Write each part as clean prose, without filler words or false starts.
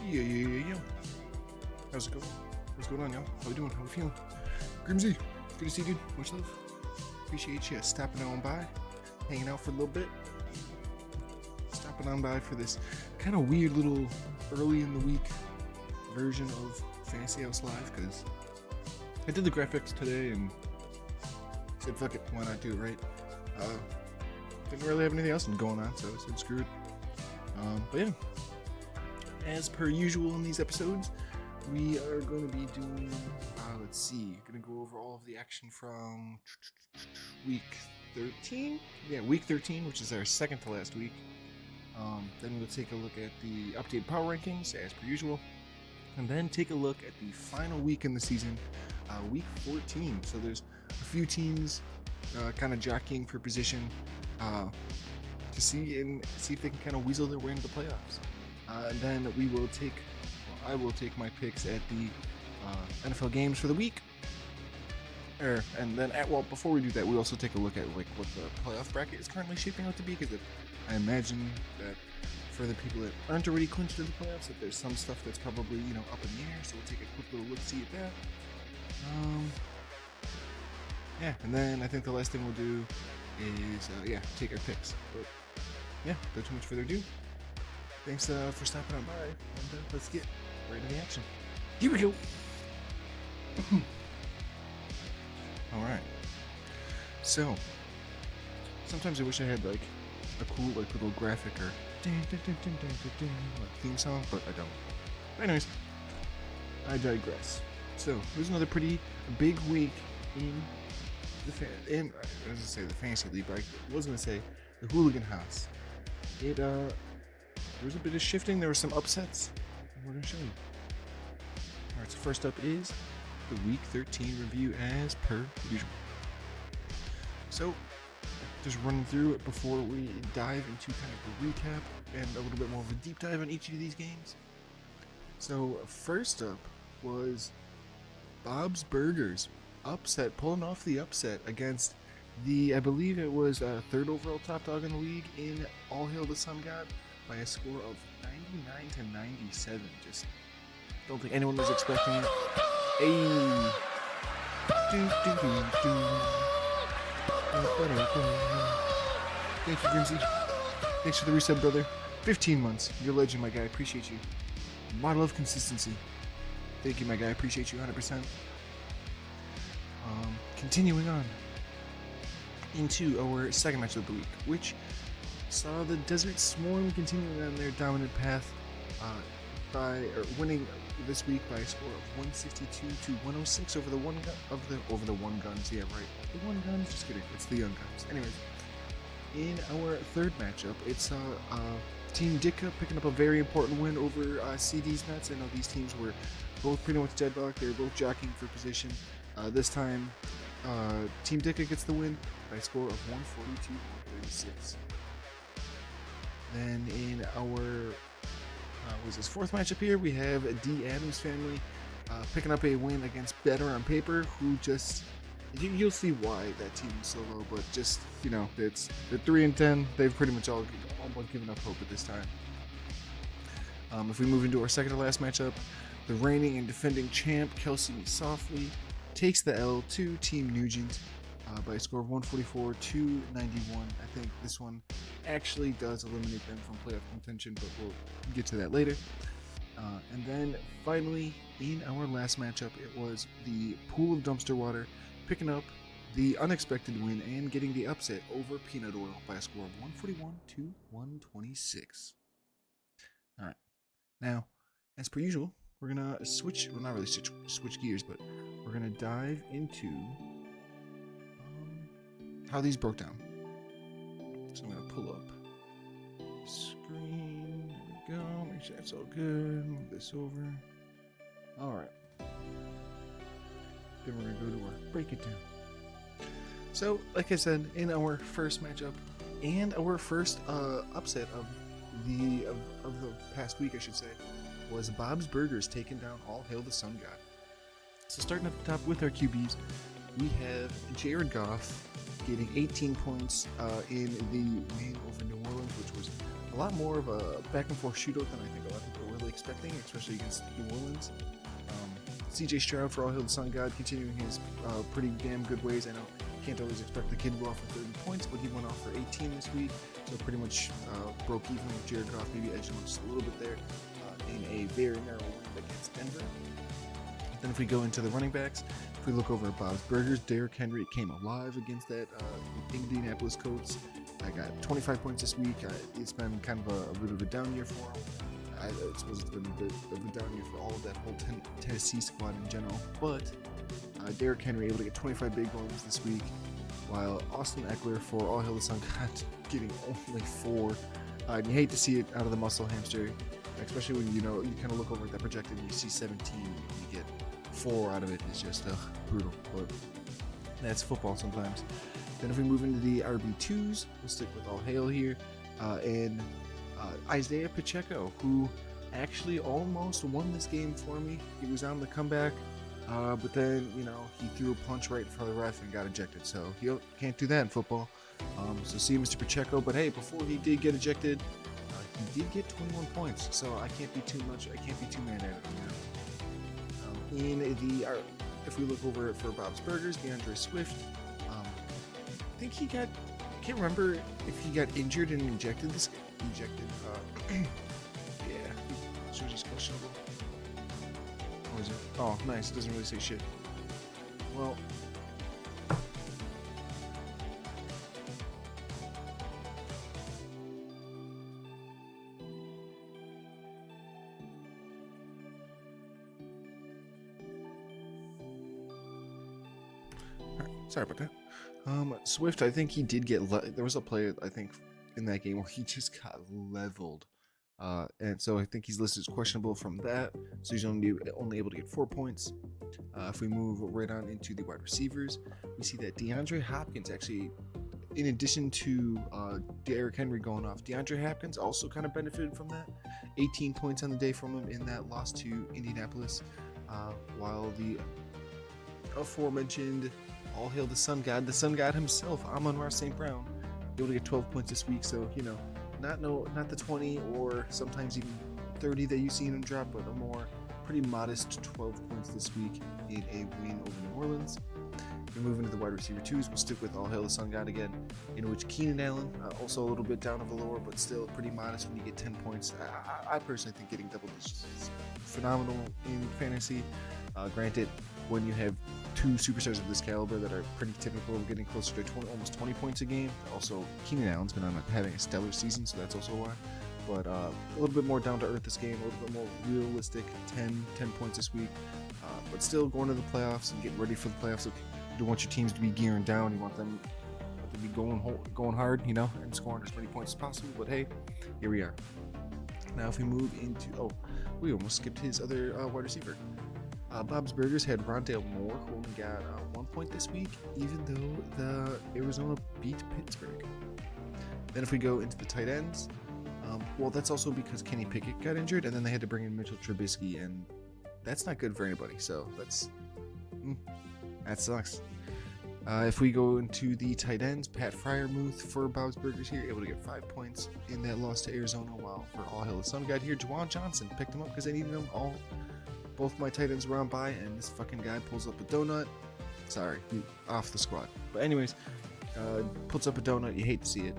Yeah. How's it going? What's going on, y'all? How we doing? How we feeling? Grimsy, good to see you, dude. Much love. Appreciate you stopping on by, hanging out for a little bit. Stopping on by for this kind of weird little early in the week version of Fantasy House Live, because I did the graphics today and said, fuck it, why not do it, right? Didn't really have anything else going on, so I said, screw it. But yeah, as per usual in these episodes, we are going to be doing, let's see, going to go over all of the action from week 13. Yeah, week 13, which is our second to last week. Then we'll take a look at the updated power rankings, as per usual. And then take a look at the final week in the season, week 14. So there's a few teams kind of jockeying for position to see if they can kind of weasel their way into the playoffs. And then I will take my picks at the NFL games for the week. And then, before we do that, we also take a look at what the playoff bracket is currently shaping out to be, because I imagine that for the people that aren't already clinched in the playoffs, that there's some stuff that's probably up in the air. So we'll take a quick little look-see at that. Yeah, and then I think the last thing we'll do is take our picks. But yeah, without too much further ado, thanks for stopping on by, and let's get right into the action. Here we go. All right. So sometimes I wish I had like a cool little graphic or theme song, but I don't. Anyways, I digress. So there's another pretty big week in the fantasy league, but I was gonna say the Hooligan House. There was a bit of shifting. There were some upsets, and we're gonna show you. All right. So first up is the Week 13 review, as per usual. So just running through it before we dive into kind of a recap and a little bit more of a deep dive on each of these games. So first up was Bob's Burgers pulling off the upset against I believe it was third overall top dog in the league in All Hail the Sun God by a score of 99-97. Just don't think anyone was expecting it. Hey. Thank you, Grimsy. Thanks for the reset, brother. 15 months. You're a legend, my guy. Appreciate you. Model of consistency. Thank you, my guy. Appreciate you 100%. Continuing on into our second match of the week, which saw the Desert Swarm continuing on their dominant path winning this week by a score of 162-106 over the One Guns. Yeah, right. The One Guns. Just kidding. It's the Young Guns. Anyways, in our third matchup, it's Team Dicka picking up a very important win over CD's Nuts. I know these teams were both pretty much deadlocked. They were both jockeying for position. This time, Team Dicka gets the win by a score of 142-136. Then in our fourth matchup here, we have D. Adams family picking up a win against Better on Paper, who just you'll see why that team is so low, but just it's they're 3-10. They've pretty much all but given up hope at this time. If we move into our second to last matchup, the reigning and defending champ Kelsey Softly takes the L to Team Nugent by a score of 144-91. I think this one actually does eliminate them from playoff contention, but we'll get to that later. And then finally, in our last matchup, it was the Pool of Dumpster Water picking up the unexpected win and getting the upset over Peanut Oil by a score of 141-126. All right. Now, as per usual, we're going to switch gears, but we're going to dive into how these broke down. So I'm going to pull up the screen. There we go. Make sure that's all good. Move this over. All right. Then we're going to go to our break it down. So, like I said, in our first matchup and our first upset of the past week, I should say, was Bob's Burgers taking down All Hail the Sun God. So starting at the top with our QBs, we have Jared Goff getting 18 points in the win over New Orleans, which was a lot more of a back and forth shootout than I think a lot of people were really expecting, especially against New Orleans. CJ Stroud for All Hail the Sun God, continuing his pretty damn good ways. I know can't always expect the kid to go off for 30 points, but he went off for 18 this week, so pretty much broke even with Jared Goff, maybe edging him just a little bit there in a very narrow win against Denver. Then if we go into the running backs, if we look over at Bob's Burgers, Derrick Henry came alive against that Indianapolis Colts. I got 25 points this week. It's been kind of a bit of a down year for him. I suppose it's been a bit of a down year for all of that whole Tennessee squad in general. But Derrick Henry able to get 25 big ones this week, while Austin Eckler for All Hail the Sun God getting only 4. And you hate to see it out of the muscle hamster, especially when you kind of look over at that projected and you see 17, and you get 4 out of it. It's just brutal. But that's football sometimes. Then if we move into the RB2s, we'll stick with All Hail here, and Isaiah Pacheco, who actually almost won this game for me. He was on the comeback, but then, he threw a punch right in front of the ref and got ejected. So he can't do that in football. So see you, Mr. Pacheco. But hey, before he did get ejected, he did get 21 points. So I can't be too mad at it. If we look over for Bob's Burgers, DeAndre Swift, I think I can't remember if he got injured and ejected. Yeah, so he's questionable. What is it? Oh, nice. It doesn't really say shit. Well, sorry about that. Swift, I think he did get. There was a play, I think, in that game where he just got leveled, and so I think he's listed as questionable from that. So he's only able to get 4 points. If we move right on into the wide receivers, we see that DeAndre Hopkins actually, in addition to Derrick Henry going off, DeAndre Hopkins also kind of benefited from that. 18 points on the day from him in that loss to Indianapolis, while the aforementioned All Hail the Sun God himself, Amon-Ra St. Brown, able to get 12 points this week. So, not the 20 or sometimes even 30 that you've seen him drop, but a more pretty modest 12 points this week in a win over New Orleans. We move into the wide receiver 2s. We'll stick with All Hail the Sun God again, in which Keenan Allen, also a little bit down of a lower, but still pretty modest when you get 10 points. I personally think getting double digits is phenomenal in fantasy. Granted, when you have 2 superstars of this caliber that are pretty typical of getting closer to almost 20 points a game. Also, Keenan Allen's been having a stellar season, so that's also why. But a little bit more down to earth this game, a little bit more realistic, 10 points this week. But still going to the playoffs and getting ready for the playoffs. You don't want your teams to be gearing down. You want them to be going hard, and scoring as many points as possible. But hey, here we are. Now if we move into, we almost skipped his other wide receiver. Bob's Burgers had Rondale Moore, who only got 1 point this week, even though the Arizona beat Pittsburgh. Then if we go into the tight ends, that's also because Kenny Pickett got injured, and then they had to bring in Mitchell Trubisky, and that's not good for anybody. So that sucks. If we go into the tight ends, Pat Freiermuth for Bob's Burgers here, able to get 5 points in that loss to Arizona, while for All Hail the Sun God here, Juwan Johnson picked him up because they needed him all. Both my tight ends were on bye, and this fucking guy pulls up a donut. Sorry, off the squad. But anyways, puts up a donut. You hate to see it.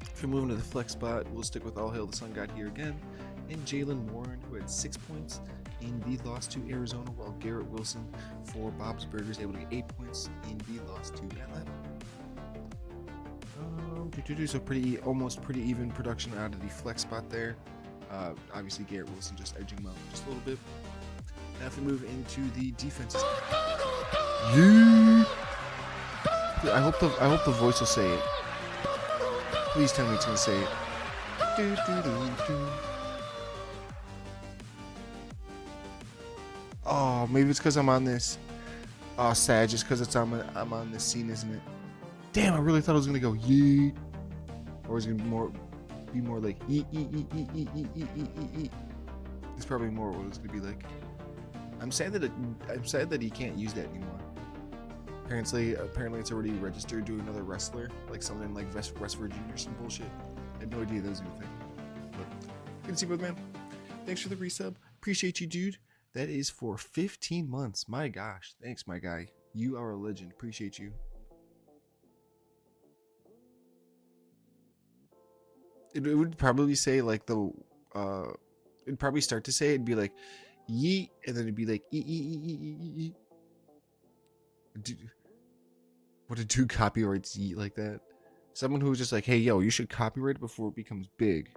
If we move into the flex spot, we'll stick with All Hail the Sun God here again. And Jaylen Warren, who had 6 points in the loss to Arizona, while Garrett Wilson for Bob's Burgers able to get 8 points in the loss to Atlanta. So almost pretty even production out of the flex spot there. Obviously, Garrett Wilson just edging him out just a little bit. Now if we move into the defenses, I hope the voice will say it. Please tell me it's gonna say it. Oh, maybe it's because I'm on this. Oh, sad, just because I'm on this scene, isn't it? Damn, I really thought it was gonna go yeet, or is it gonna be more like eat. It's probably more what it's gonna be like. I'm sad that he can't use that anymore. Apparently it's already registered to another wrestler, like someone in like West Virginia or some bullshit. I had no idea that was a thing. But you can see, man. Thanks for the resub. Appreciate you, dude. That is for 15 months. My gosh. Thanks, my guy. You are a legend. Appreciate you. It would probably say like it'd probably start to say, it'd be like yeet, and then it'd be like ee. What a dude copyrights yeet like that? Someone who's just like, hey, yo, you should copyright it before it becomes big.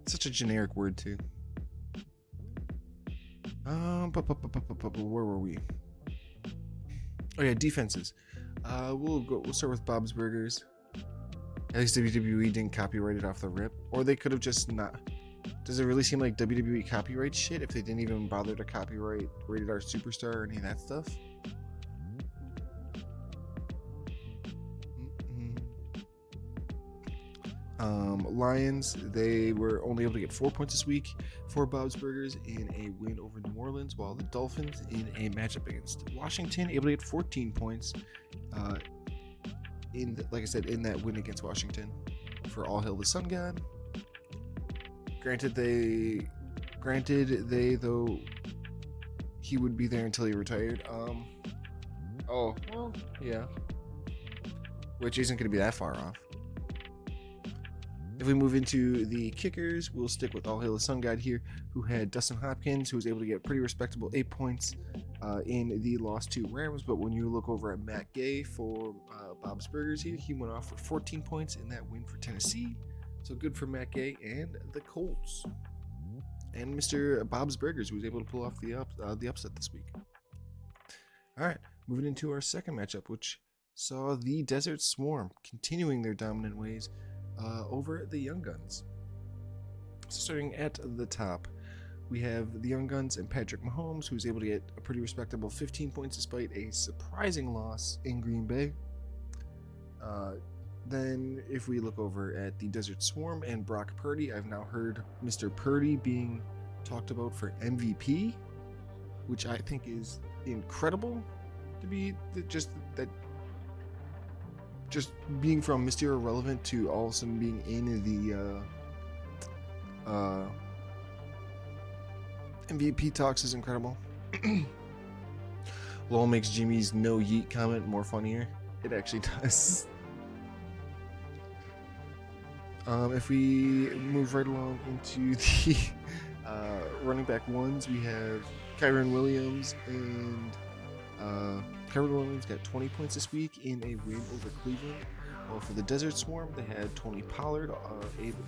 Such a generic word too. Where were we? Oh yeah, defenses. We'll start with Bob's Burgers. At least WWE didn't copyright it off the rip, or they could have just not. Does it really seem like WWE copyright shit if they didn't even bother to copyright Rated R Superstar or any of that stuff? Lions, they were only able to get 4 points this week for Bob's Burgers in a win over New Orleans, while the Dolphins in a matchup against Washington able to get 14 points like I said, in that win against Washington for All Hail the Sun God. Granted they though he would be there until he retired. Oh well, yeah, which isn't going to be that far off. If we move into the kickers, we'll stick with All Hail the Sun God here, who had Dustin Hopkins, who was able to get pretty respectable 8 points in the loss to Rams. But when you look over at Matt Gay for Bob's Burgers here, he went off for 14 points in that win for Tennessee. So good for Matt Gay and the Colts. And Mr. Bob's Burgers, who was able to pull off the upset this week. All right, moving into our second matchup, which saw the Desert Swarm continuing their dominant ways over the Young Guns. So starting at the top, we have the Young Guns and Patrick Mahomes, who's able to get a pretty respectable 15 points despite a surprising loss in Green Bay. Then if we look over at the Desert Swarm and Brock Purdy, I've now heard Mr. Purdy being talked about for MVP, which I think is incredible to be just being from Mr. Irrelevant to all of a sudden being in the MVP talks is incredible. Lol makes Jimmy's no yeet comment more funnier. It actually does. If we move right along into the running back ones, we have Kyren Williams, and Kyren Williams got 20 points this week in a win over Cleveland. While for the Desert Swarm, they had Tony Pollard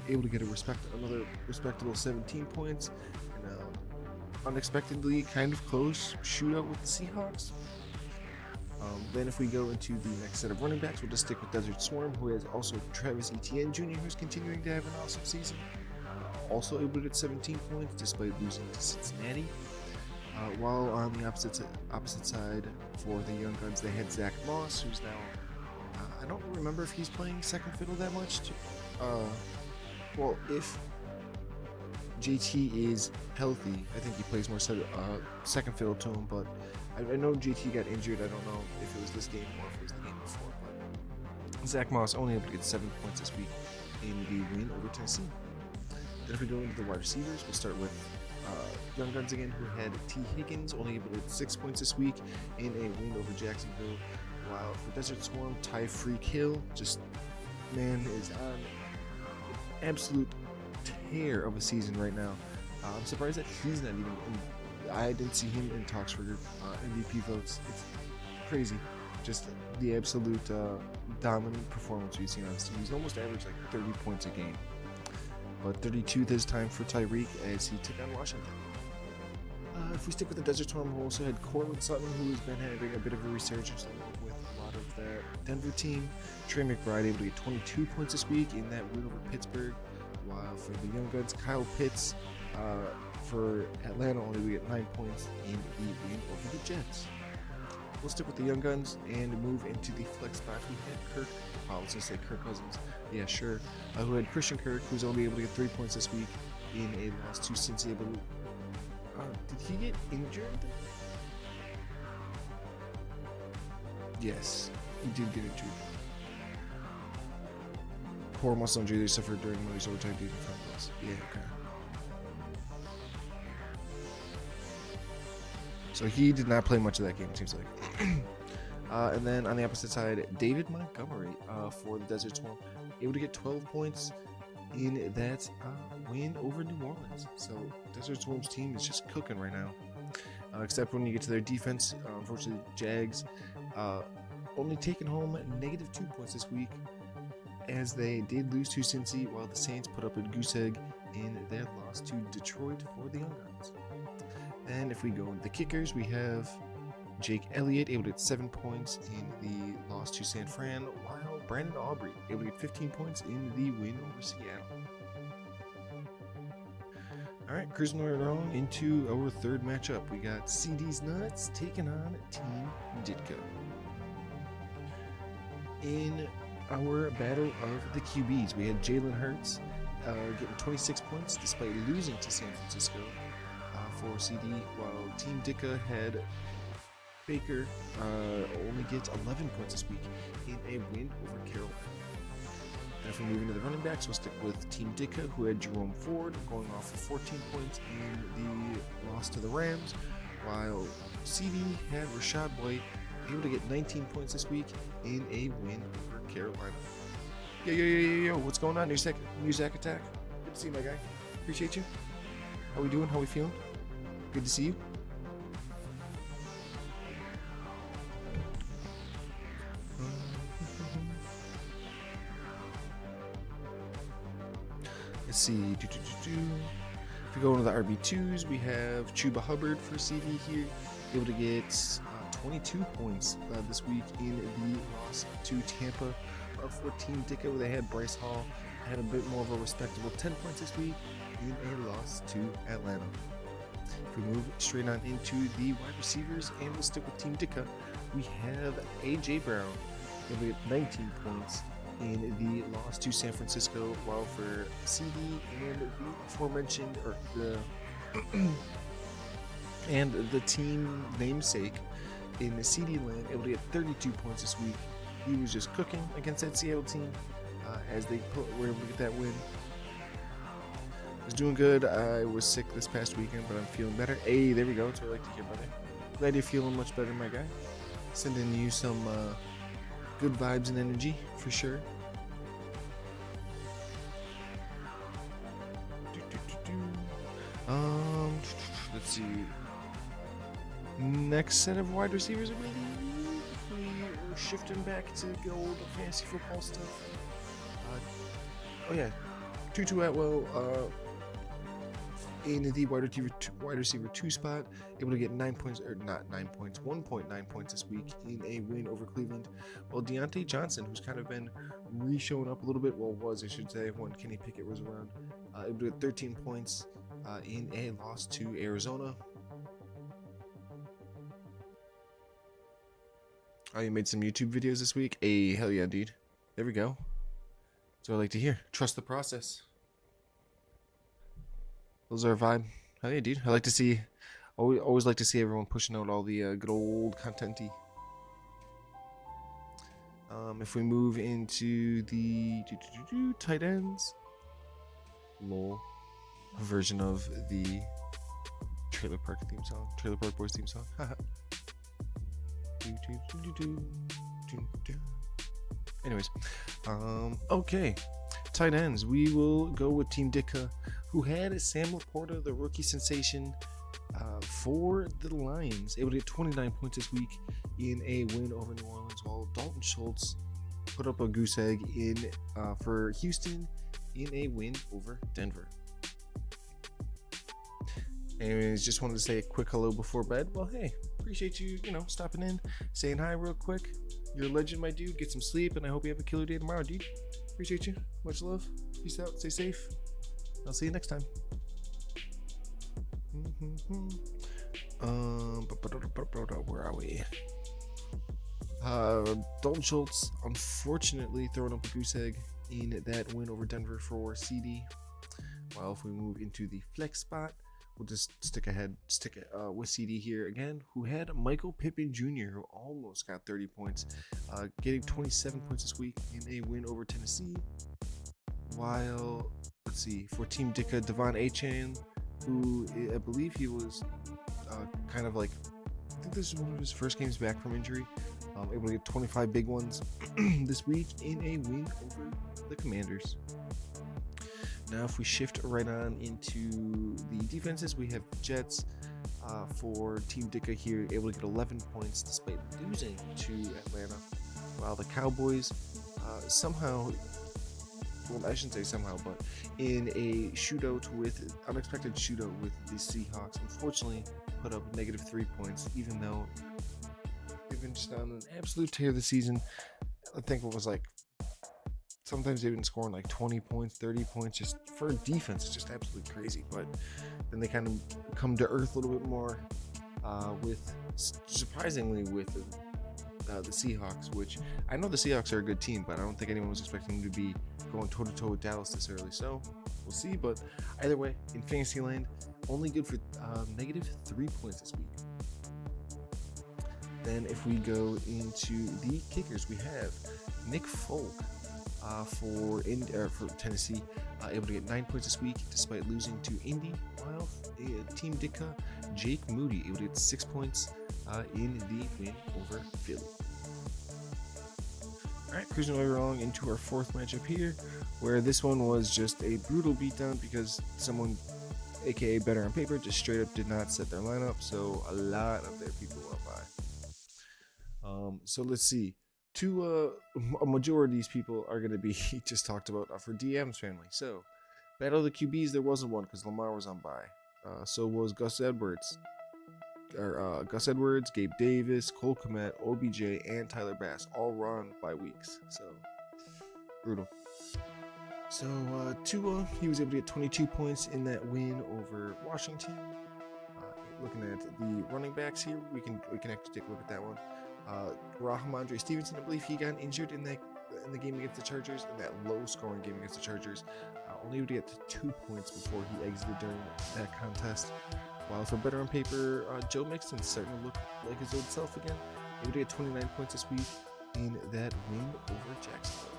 able to get another respectable 17 points, and unexpectedly kind of close shootout with the Seahawks. Then if we go into the next set of running backs, we'll just stick with Desert Swarm, who has also Travis Etienne Jr., who's continuing to have an awesome season. Also able to get 17 points despite losing to Cincinnati. While on the opposite side for the Young Guns, they had Zach Moss, who's now, I don't remember if he's playing second fiddle that much. Well, if JT is healthy, I think he plays more second fiddle to him, but I know JT got injured. I don't know if it was this game or if it was the game before, but Zach Moss only able to get 7 points this week in the win over Tennessee. Then if we go into the wide receivers, we'll start with Young Guns again, who had T. Higgins, only able to get 6 points this week in a win over Jacksonville. While for Desert Swarm, Ty Freak Hill, just man is on an absolute tear of a season right now. I'm surprised that he's not even I didn't see him in talks for MVP votes. It's crazy. Just the absolute dominant performance we've seen on this team. He's almost averaged like 30 points a game. But 32 this time for Tyreek as he took on Washington. If we stick with the Desert Storm, we also had Cortland Sutton, who's been having a bit of a resurgence with a lot of that Denver team. Trey McBride able to get 22 points this week in that win over Pittsburgh. While for the Young Guns, Kyle Pitts for Atlanta only we get 9 points in the win over the Jets. We'll stick with the Young Guns and move into the flex spot. We had I was going to say Kirk Cousins. Yeah, sure. Who had Christian Kirk, who's only able to get 3 points this week in a loss to Cincinnati. Did he get injured? Yes, he did get injured. poor muscle injury they suffered during Murray's overtime beat in front of us. Yeah, okay. So he did not play much of that game, it seems like. And then on the opposite side, David Montgomery for the Desert Swarm, able to get 12 points in that win over New Orleans. So Desert Swarm's team is just cooking right now. Except when you get to their defense, unfortunately, Jags only taking home -2 points this week, as they did lose to Cincy, while the Saints put up a goose egg in their loss to Detroit for the Young Guns. Then if we go into the kickers, we have Jake Elliott able to get 7 points in the loss to San Fran, while Brandon Aubrey able to get 15 points in the win over Seattle. Alright, cruising along into our third matchup. We got CD's Nuts taking on Team Ditka. In our battle of the QBs, we had Jalen Hurts getting 26 points despite losing to San Francisco for CD, while Team Ditka had Baker only gets 11 points this week in a win over Carolina. And if we move into the running backs, we'll stick with Team Ditka, who had Jerome Ford going off for 14 points in the loss to the Rams, while CD had Rashad White able to get 19 points this week in a win over Carolina. Yo, what's going on? New Zach Attack. Good to see you, my guy. Appreciate you. How we doing? How we feeling? Good to see you. Let's see. If we go into the RB2s, we have Chuba Hubbard for CD here, able to get 22 points this week in the loss to Tampa. For Team Ditka, where they had Bryce Hall, had a bit more of a respectable 10 points this week in a loss to Atlanta. If we move straight on into the wide receivers, and we'll stick with Team Ditka, we have A.J. Brown, able to get 19 points in the loss to San Francisco, while for CD and the aforementioned, or the and the team namesake in the CD land, able to get 32 points this week. He was just cooking against that Seattle team as they were able to get that win. I was doing good. I was sick this past weekend, but I'm feeling better. Hey, there we go. That's what I like to hear, brother. Glad you're feeling much better, my guy. Sending you some good vibes and energy for sure. Let's see. Next set of wide receivers, I believe. We're shifting back to good old fantasy football stuff. Oh yeah, Tutu Atwell in the wide receiver 2 spot, able to get 9 points, or not 9 points, 1.9 points this week in a win over Cleveland. While Deontay Johnson, who's kind of been re-showing up a little bit, I should say, when Kenny Pickett was around, able to get 13 points in a loss to Arizona. Oh, you made some YouTube videos this week? Hey, hell yeah, dude. There we go. That's what I like to hear. Trust the process. Those are a vibe. Hell yeah, dude. I like to see, always like to see everyone pushing out all the good old content-y. If we move into the tight ends, lol, version of the Trailer Park Boys theme song. Anyways, okay, tight ends. We will go with Team Ditka, who had Sam Laporta, the rookie sensation, for the Lions, able to get 29 points this week in a win over New Orleans, while Dalton Schultz put up a goose egg in for Houston in a win over Denver. Anyways, just wanted to say a quick hello before bed. Well, hey, appreciate you, stopping in, saying hi real quick. You're a legend, my dude. Get some sleep, and I hope you have a killer day tomorrow, dude. Appreciate you. Much love. Peace out. Stay safe. I'll see you next time. Where are we? Dalton Schultz, unfortunately, throwing up a goose egg in that win over Denver for CD. While if we move into the flex spot, we'll just stick it with CD here again, who had Michael Pittman Jr., who almost got 30 points, getting 27 points this week in a win over Tennessee. while, let's see, for Team Dicka, Devon Achan, who I believe he was kind of like, I think this is one of his first games back from injury, able to get 25 big ones this week in a win over the Commanders. Now, if we shift right on into the defenses, we have Jets for Team Dicka here, able to get 11 points despite losing to Atlanta, while the Cowboys somehow, well, I shouldn't say somehow, but in a unexpected shootout with the Seahawks, unfortunately put up -3 points, even though they've been just on an absolute tear this season. I think it was like, sometimes they've been scoring like 20 points, 30 points, just for defense. It's just absolutely crazy. But then they kind of come to earth a little bit more surprisingly with the Seahawks, which I know the Seahawks are a good team, but I don't think anyone was expecting them to be going toe-to-toe with Dallas this early. So we'll see. But either way, in fantasy land, only good for -3 points this week. Then if we go into the kickers, we have Nick Folk for Tennessee, able to get 9 points this week despite losing to Indy, while Team Dicka, Jake Moody, able to get 6 points in the win over Philly. Alright, cruising right along into our fourth matchup here, where this one was just a brutal beatdown because someone, aka Better on Paper, just straight up did not set their lineup, so a lot of their people went by. So let's see. A majority of these people are going to be just talked about for DM's family. So, Battle of the QBs, there wasn't one because Lamar was on bye. So was Gus Edwards, Gabe Davis, Cole Kmet, OBJ, and Tyler Bass, all run by weeks. So, brutal. So, Tua, he was able to get 22 points in that win over Washington. Looking at the running backs here, we can actually take a look at that one. Rahamondre Stevenson, I believe he got injured in the game against the Chargers, in that low-scoring game against the Chargers. Only able to get to 2 points before he exited during that contest. While for Better on Paper, Joe Mixon's starting to look like his old self again. Able to get 29 points this week in that win over Jacksonville.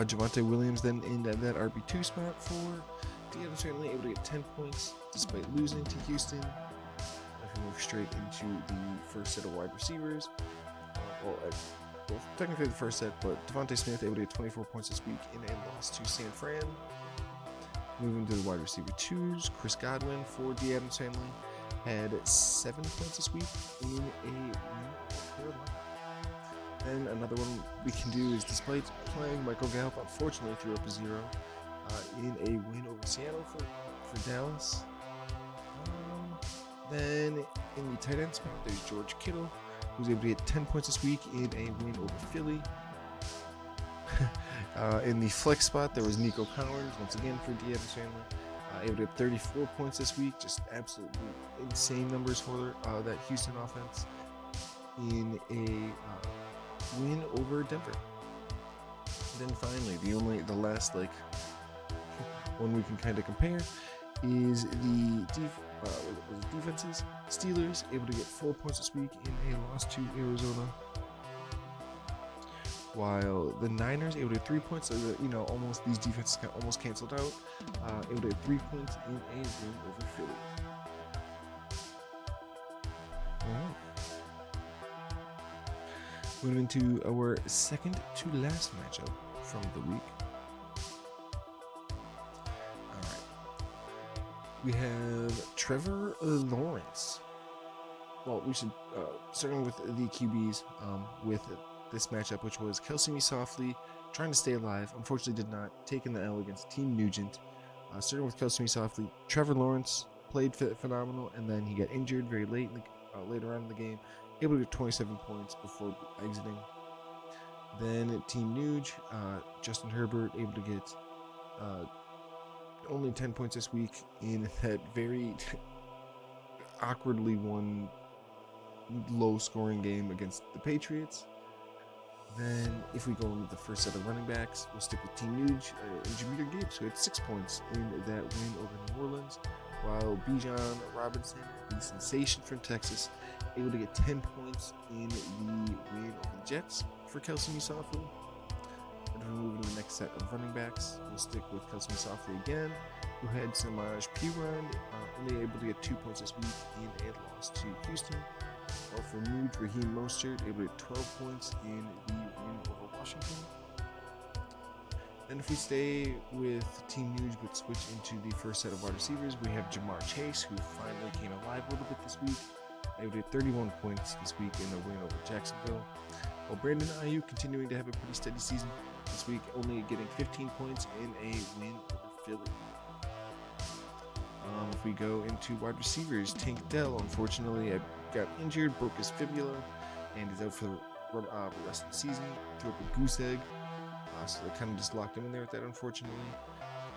Javonte Williams then in that RB2 spot for DM's family, able to get 10 points despite losing to Houston. If we move straight into the first set of wide receivers, technically the first set, but Devontae Smith able to get 24 points this week in a loss to San Fran. Moving to the wide receiver twos, Chris Godwin for the Adams family had 7 points this week in a win over Carolina. Then another one we can do is, despite playing Michael Gallup, unfortunately threw up a 0 in a win over Seattle for Dallas. Then in the tight end spot, there's George Kittle, who's able to get 10 points this week in a win over Philly. In the flex spot, there was Nico Collins, once again for Diaz family, able to get 34 points this week. Just absolutely insane numbers for that Houston offense in a win over Denver. And then finally, the last one we can kind of compare is the defenses. Steelers able to get 4 points this week in a loss to Arizona, while the Niners able to get 3 points. So that, almost these defenses got almost canceled out. Able to get 3 points in a win over Philly. All right. Moving to our second to last matchup from the week. We have Trevor Lawrence. Well, we should starting with the QBs with this matchup, which was Kelsey Me Softly trying to stay alive. Unfortunately, did not, taking the L against Team Nugent. Starting with Kelsey Me Softly, Trevor Lawrence played phenomenal, and then he got injured very late later on in the game, able to get 27 points before exiting. Then Team Nuge, Justin Herbert able to get only 10 points this week in that very awkwardly won low-scoring game against the Patriots. Then, if we go into the first set of running backs, we'll stick with Team Nuge and Jameer Gibbs, who had 6 points in that win over New Orleans, while Bijan Robinson, the sensation from Texas, able to get 10 points in the win over the Jets for Kelsey Me Softly. If we move to the next set of running backs, we'll stick with Kelsey Softly again, who had Samaj Piran, only able to get 2 points this week in a loss to Houston. While for Nuge, Raheem Mostert able to get 12 points in the win over Washington. Then if we stay with Team Nuge but switch into the first set of wide receivers, we have Jamar Chase, who finally came alive a little bit this week. Able to get 31 points this week in the win over Jacksonville. While Brandon Ayuk continuing to have a pretty steady season this week, only getting 15 points in a win over Philly. If we go into wide receivers, Tank Dell, unfortunately, got injured, broke his fibula, and he's out for the rest of the season. Threw up a goose egg, so they kind of just locked him in there with that, unfortunately.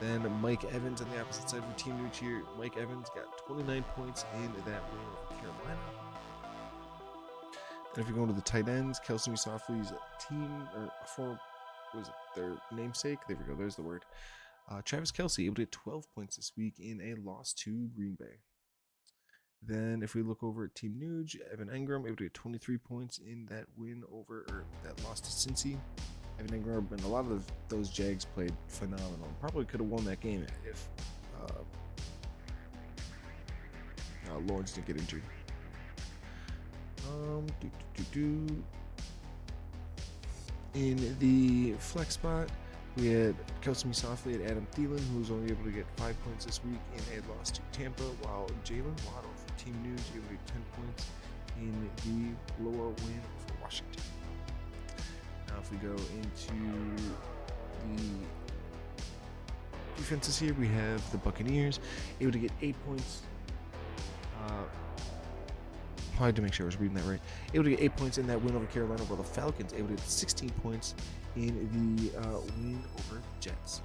Then Mike Evans on the opposite side for Team Nuge here. Mike Evans got 29 points in that win over Carolina. And if we go into the tight ends, Kelsey Softly's team, or for, was it their namesake? There we go, there's the word. Travis Kelce able to get 12 points this week in a loss to Green Bay. Then if we look over at Team Nuge, Evan Engram able to get 23 points in that win over, or that loss to Cincy. Evan Engram and a lot of those Jags played phenomenal. Probably could have won that game if Lawrence didn't get injured. In the flex spot, we had Kelsey Softly at Adam Thielen, who was only able to get 5 points this week in a loss to Tampa, while Jalen Waddle for Team Nuge able to get 10 points in the lower win for Washington. Now, if we go into the defenses here, we have the Buccaneers able to get 8 points. I had to make sure I was reading that right. Able to get 8 points in that win over Carolina, while the Falcons able to get 16 points in the win over the Jets.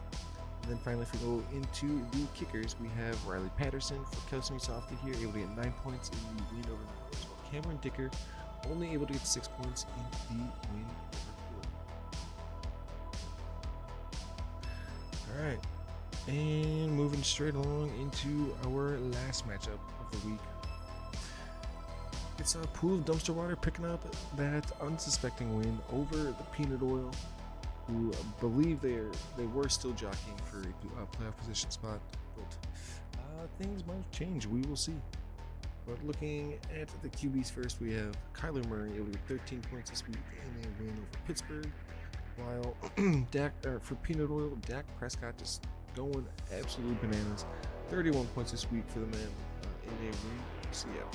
And then finally, if we go into the kickers, we have Riley Patterson for Kelsey Softly here, able to get 9 points in the win over the Bills, while Cameron Dicker only able to get 6 points in the win over Philly. All right, and moving straight along into our last matchup of the week. It's a Pool of Dumpster Water picking up that unsuspecting win over the Peanut Oil, who believe they were still jockeying for a playoff position spot, but things might change. We will see. But looking at the QBs first, we have Kyler Murray able to get 13 points this week in a win over Pittsburgh, while for Peanut Oil, Dak Prescott just going absolute bananas. 31 points this week for the man in a win over Seattle.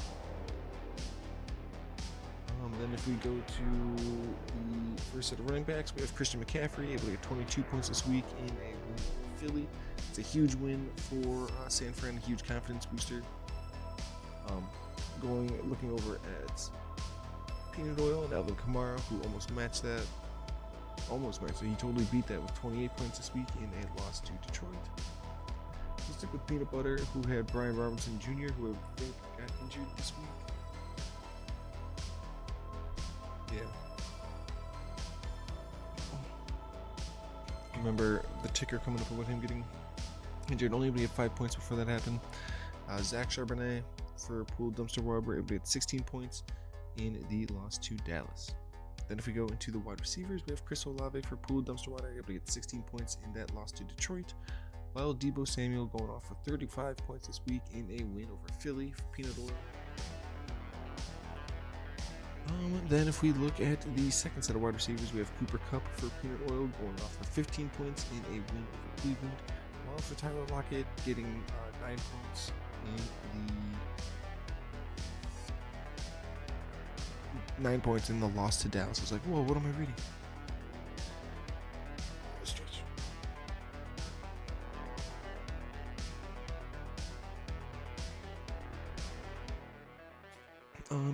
Then if we go to the first set of running backs, we have Christian McCaffrey able to get 22 points this week in a win over Philly. It's a huge win for San Fran, a huge confidence booster. Looking over at Peanut Oil and Alvin Kamara, who almost matched that. So he totally beat that with 28 points this week in a loss to Detroit. We'll stick with Peanut Butter, who had Brian Robinson Jr., who I think got injured this week. Yeah. Remember the ticker coming up with him getting injured. Only able to get 5 points before that happened. Zach Charbonnet for Pool Dumpster Water able to get 16 points in the loss to Dallas. Then if we go into the wide receivers, we have Chris Olave for Pool Dumpster Water able to get 16 points in that loss to Detroit, while Deebo Samuel going off for 35 points this week in a win over Philly for Peanut Oil. Then if we look at the second set of wide receivers, we have Cooper Kupp for Peanut Oil going off for 15 points in a win over Cleveland, while for Tyler Lockett getting 9 points in the loss to Dallas. I was like, whoa, what am I reading?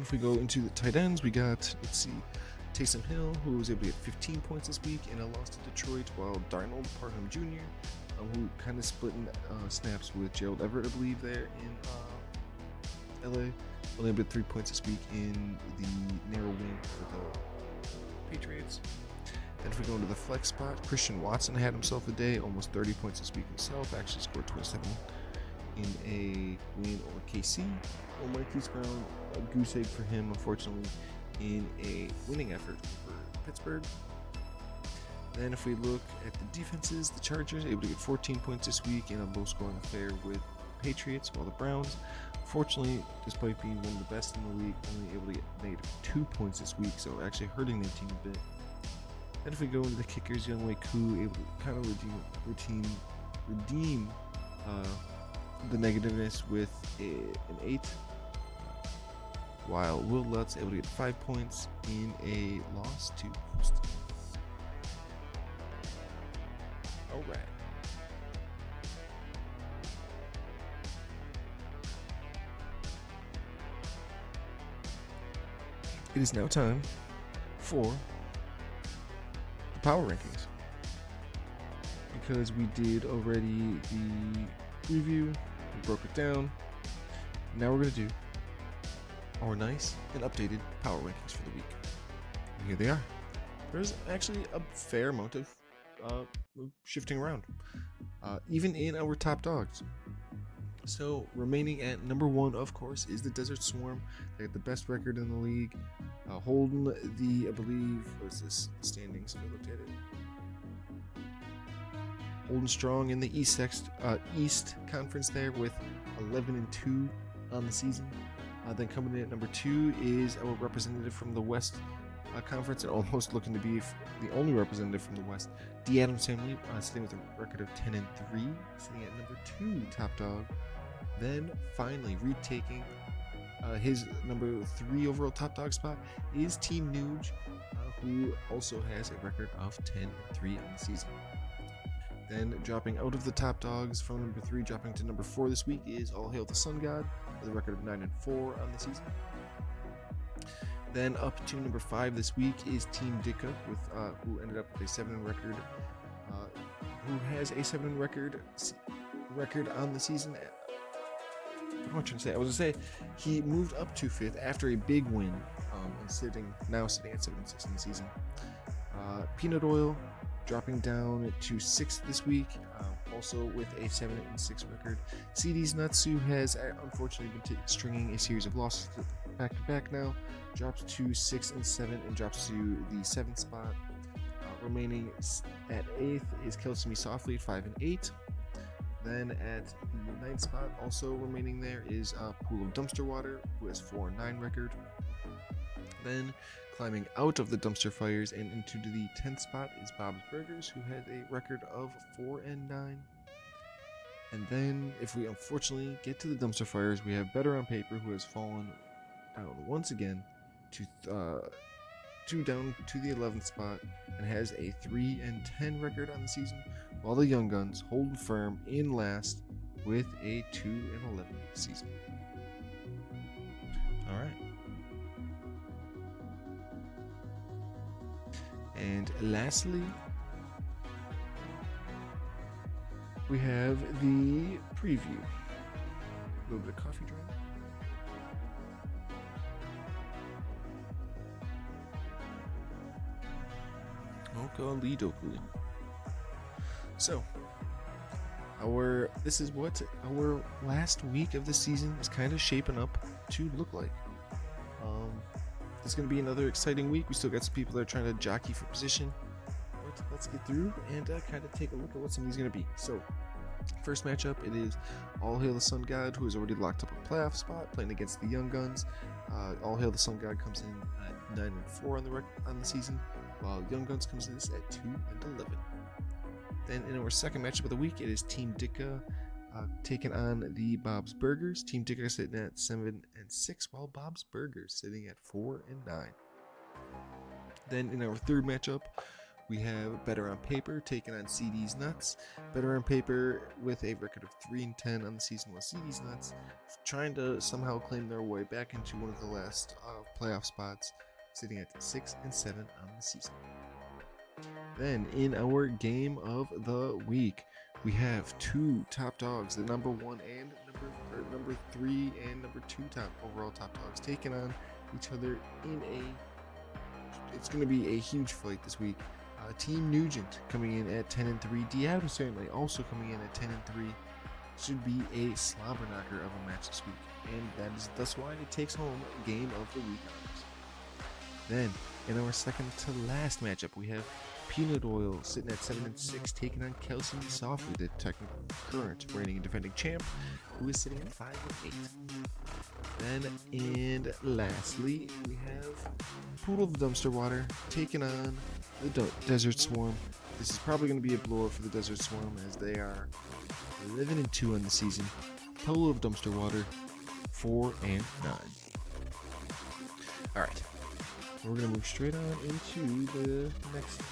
If we go into the tight ends, we got, Taysom Hill, who was able to get 15 points this week in a loss to Detroit, while Darnold Parham Jr., who kind of split snaps with Gerald Everett, I believe, there in LA, only able to get 3 points this week in the narrow win for the Patriots. Then if we go into the flex spot, Christian Watson had himself a day, almost 30 points this week himself, actually scored 27 in a win over KC. Well, Marquise Brown, a goose egg for him, unfortunately, in a winning effort for Pittsburgh. Then if we look at the defenses, the Chargers able to get 14 points this week in a low-scoring affair with Patriots, while the Browns, fortunately, despite being one of the best in the league, only able to get -2 points this week, so actually hurting their team a bit. Then if we go into the kickers, Younghoe Koo able to kind of redeem the negativeness with an 8, while Will Lutz able to get 5 points in a loss to Houston. All right. It is now time for the power rankings. Because we did already the preview, we broke it down. Now we're going to do our nice and updated power rankings for the week. And here they are. There's actually a fair amount of shifting around, even in our top dogs. So remaining at number 1, of course, is the Desert Swarm. They got the best record in the league, holding the, I believe, what is this, standings, if I looked at it. Holding strong in the East Conference there with 11-2 on the season. Then coming in at number 2 is our representative from the West Conference, and almost looking to be the only representative from the West, the Adams family, sitting with a record of 10-3, sitting at number 2 top dog. Then finally retaking his number 3 overall top dog spot is Team Nuge, who also has a record of 10-3 on the season. Then dropping out of the top dogs from number 3, dropping to number 4 this week is All Hail the Sun God with a record of 9-4 on the season. Then up to number 5 this week is Team Dicka, with who ended up with a 7 record, who has a 7 record on the season. What am I trying to say? I was going to say he moved up to 5th after a big win, and sitting at 7-6 in the season. Peanut Oil dropping down to 6th this week, also with a 7-6 record. CD's Nuts, who has unfortunately been stringing a series of losses back to back now, drops to 6 and 7 and drops to the 7th spot. Remaining at 8th is Kills Me Softly at 5 and 8. Then at the 9th spot, also remaining there, is Pool of Dumpster Water, who has 4 and 9 record. Then climbing out of the dumpster fires and into the 10th spot is Bob's Burgers, who has a record of 4 and 9. And then, if we unfortunately get to the dumpster fires, we have Better on Paper, who has fallen down once again down to the 11th spot and has a 3 and 10 record on the season, while the Young Guns hold firm in last with a 2 and 11 season. All right. And lastly, we have the preview. A little bit of coffee drink. Oakley dokley. So, this is what our last week of the season is kind of shaping up to look like. It's going to be another exciting week. We still got some people that are trying to jockey for position. But let's get through and kind of take a look at what some of these are going to be. So, first matchup, it is All Hail the Sun God, who has already locked up a playoff spot, playing against the Young Guns. All Hail the Sun God comes in at 9 and 4 on the season, while Young Guns comes in at 2 and 11. Then in our second matchup of the week, it is Team Dicka taking on the Bob's Burgers. Team Dicka sitting at 7 and 6, while Bob's Burgers sitting at 4 and 9. Then in our third matchup, we have Better on Paper taking on CD's Nuts. Better on Paper with a record of 3 and 10 on the season, while CD's Nuts trying to somehow claim their way back into one of the last playoff spots, sitting at 6 and 7 on the season. Then in our game of the week, we have 2 top dogs, the number 1 and number 3 and number 2 overall top dogs, taking on each other in it's going to be a huge fight this week. Team Nugent coming in at 10 and 3. The Adams family also coming in at 10 and 3. Should be a slobber knocker of a match this week, and that's why it takes home game of the week honors. Then in our second to last matchup, we have Peanut Oil sitting at 7-6, taking on Kelsey Softly, the technical current reigning and defending champ, who is sitting at 5-8. Then, and lastly, we have Poodle the Dumpster Water taking on the Desert Swarm. This is probably going to be a blowout for the Desert Swarm as they are 11-2 on the season. Poodle of Dumpster Water 4-9. All right, we're going to move straight on into the next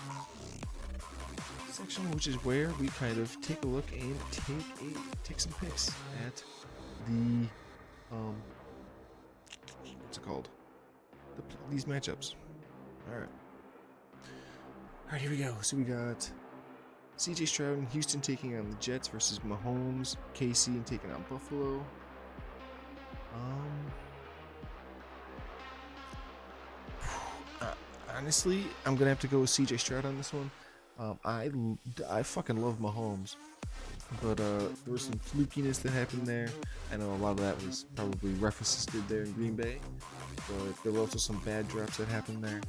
section, which is where we kind of take a look and take some picks at the what's it called? These matchups. All right, here we go. So we got CJ Stroud and Houston taking on the Jets versus Mahomes, KC, and taking on Buffalo. Honestly, I'm gonna have to go with CJ Stroud on this one. I fucking love Mahomes, but there was some flukiness that happened there. I know a lot of that was probably ref-assisted there in Green Bay, but there were also some bad drops that happened there.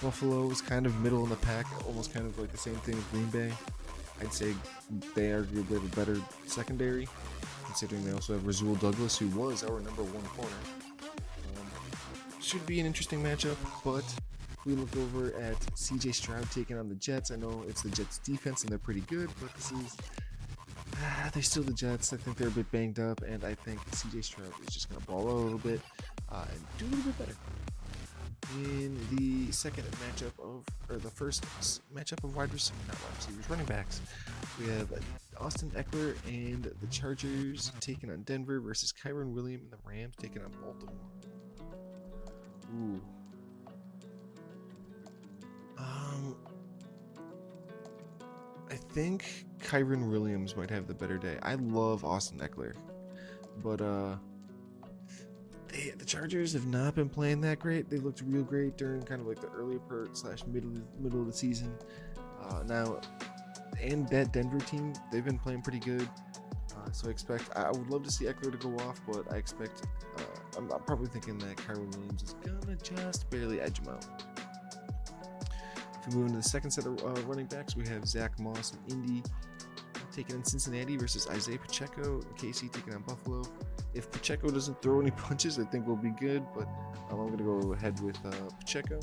Buffalo was kind of middle in the pack, almost kind of like the same thing as Green Bay. I'd say they arguably have a better secondary, considering they also have Rasul Douglas, who was our number one corner. Should be an interesting matchup, but we look over at CJ Stroud taking on the Jets. I know it's the Jets defense and they're pretty good, but this is they're still the Jets. I think they're a bit banged up, and I think CJ Stroud is just going to ball out a little bit and do a little bit better. In the second matchup or the first matchup of running backs, we have Austin Eckler and the Chargers taking on Denver versus Kyren Williams and the Rams taking on Baltimore. Ooh. I think Kyren Williams might have the better day. I love Austin Eckler, but the Chargers have not been playing that great. They looked real great during kind of like the earlier part / middle of the season. Now, and that Denver team, they've been playing pretty good. So I would love to see Eckler to go off, but I expect, I'm probably thinking that Kyren Williams is gonna just barely edge him out. If we move into the second set of running backs, we have Zach Moss and Indy taking on Cincinnati versus Isaiah Pacheco and KC taking on Buffalo. If Pacheco doesn't throw any punches, I think we'll be good, but I'm going to go ahead with Pacheco.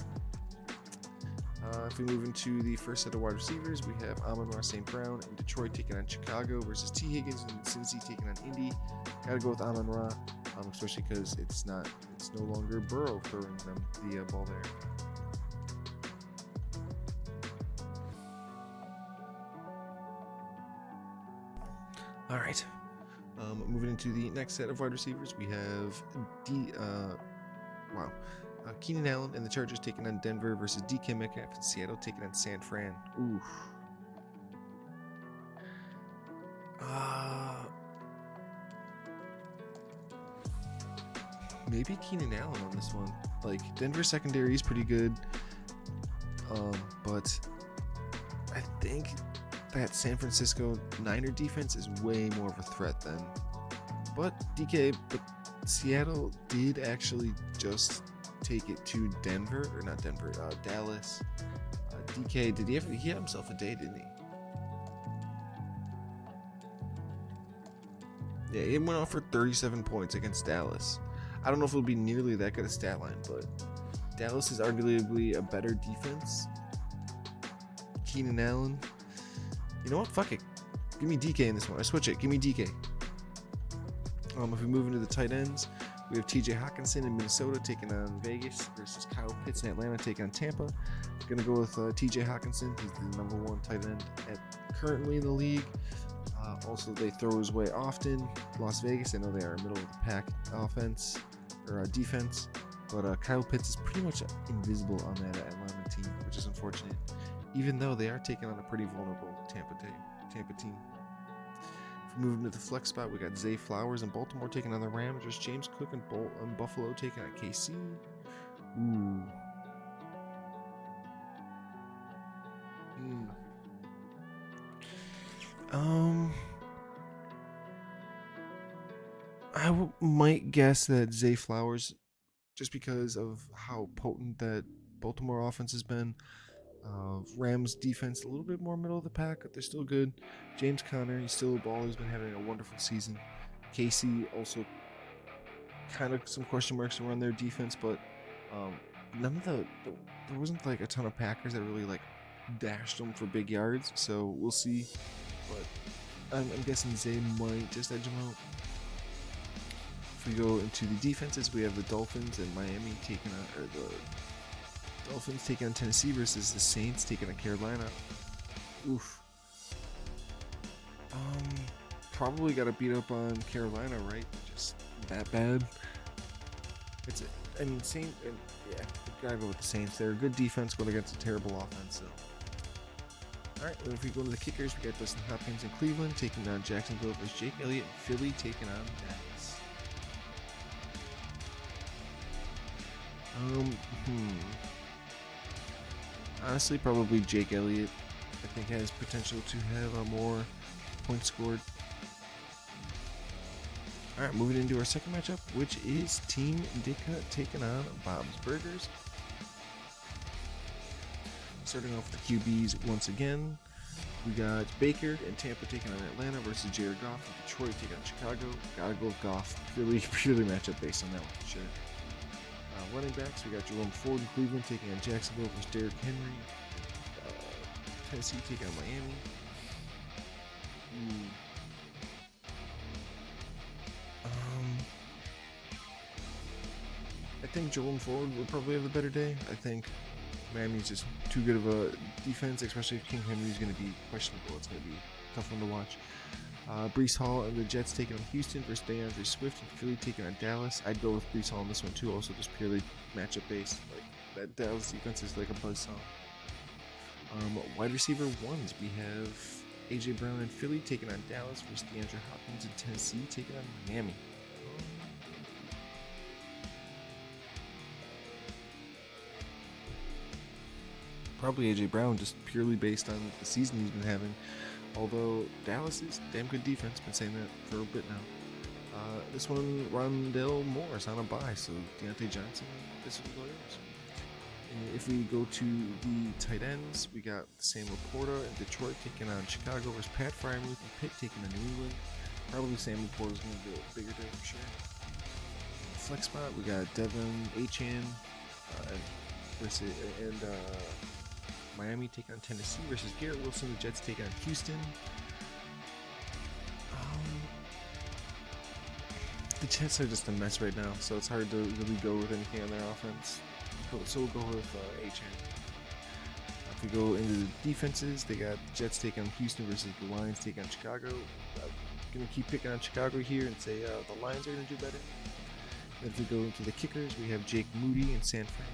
If we move into the first set of wide receivers, we have Amon-Ra St. Brown and Detroit taking on Chicago versus T. Higgins and Cincy taking on Indy. Got to go with Amon-Ra, especially because it's no longer Burrow throwing them the ball there. All right. Moving into the next set of wide receivers, we have Keenan Allen and the Chargers taking on Denver versus DK Metcalf and Seattle taking on San Fran. Oof. Maybe Keenan Allen on this one. Like, Denver secondary is pretty good, but I think that San Francisco Niner defense is way more of a threat than. But Seattle did actually just take it to Dallas. DK, he had himself a day, didn't he? Yeah, he went off for 37 points against Dallas. I don't know if it'll be nearly that good a stat line, but Dallas is arguably a better defense. Keenan Allen. You know what? Fuck it. Give me DK in this one. I switch it. Give me DK. If we move into the tight ends, we have TJ Hawkinson in Minnesota taking on Vegas versus Kyle Pitts in Atlanta taking on Tampa. I'm going to go with TJ Hawkinson. He's the number one tight end currently in the league. Also, they throw his way often. Las Vegas, I know they are middle of the pack offense or defense, but Kyle Pitts is pretty much invisible on that Atlanta team, which is unfortunate, even though they are taking on a pretty vulnerable Tampa team. If we move into the flex spot, we got Zay Flowers and Baltimore taking on the Rams. There's James Cook and Buffalo taking on KC. Ooh. I might guess that Zay Flowers, just because of how potent that Baltimore offense has been. Rams defense a little bit more middle of the pack, but they're still good. James Conner, he's still a baller. He's been having a wonderful season. Casey also kind of some question marks around their defense, but none of there wasn't like a ton of Packers that really like dashed them for big yards. So we'll see. But I'm guessing Zay might just edge them out. If we go into the defenses, we have the Dolphins and Miami taking on, or the Dolphins taking on Tennessee versus the Saints taking on Carolina. Oof. Probably got to beat up on Carolina, right? Just that bad. Saints. Yeah, gotta go with the Saints. They're a good defense going against a terrible offense. So. All right, if we go to the kickers, we got Dustin Hopkins in Cleveland taking on Jacksonville versus Jake Elliott in Philly taking on Dallas. Honestly, probably Jake Elliott. I think has potential to have a more points scored. All right, moving into our second matchup, which is Team Ditka taking on Bob's Burgers. Starting off with the QBs once again, we got Baker and Tampa taking on Atlanta versus Jared Goff and Detroit taking on Chicago. Gotta go with Goff. Purely matchup based on that one for sure. Running backs, we got Jerome Ford in Cleveland taking on Jacksonville versus Derrick Henry. Tennessee taking on Miami. I think Jerome Ford will probably have the better day. I think Miami's just too good of a defense, especially if King Henry is going to be questionable. It's going to be a tough one to watch. Breece Hall and the Jets taking on Houston versus DeAndre Swift and Philly taking on Dallas. I'd go with Breece Hall on this one too, also just purely matchup based. Like that Dallas defense is like a buzzsaw. Wide receiver ones, we have AJ Brown in Philly taking on Dallas versus DeAndre Hopkins in Tennessee taking on Miami. Probably AJ Brown, just purely based on the season he's been having. Although Dallas is damn good defense, been saying that for a bit now. This one, Rondell Moore is on a bye, so Deontay Johnson, this is what it is. If we go to the tight ends, we got Sam Laporta in Detroit taking on Chicago versus Pat Freiermuth and Pitt taking on New England. Probably Sam Laporta is going to do a bigger day for sure. Flex spot, we got Devin Achane versus Miami taking on Tennessee versus Garrett Wilson. The Jets taking on Houston. The Jets are just a mess right now, so it's hard to really go with anything on their offense. So we'll go with Achane. If we go into the defenses, they got the Jets taking on Houston versus the Lions taking on Chicago. I'm going to keep picking on Chicago here and say the Lions are going to do better. Then if we go into the kickers, we have Jake Moody and San Fran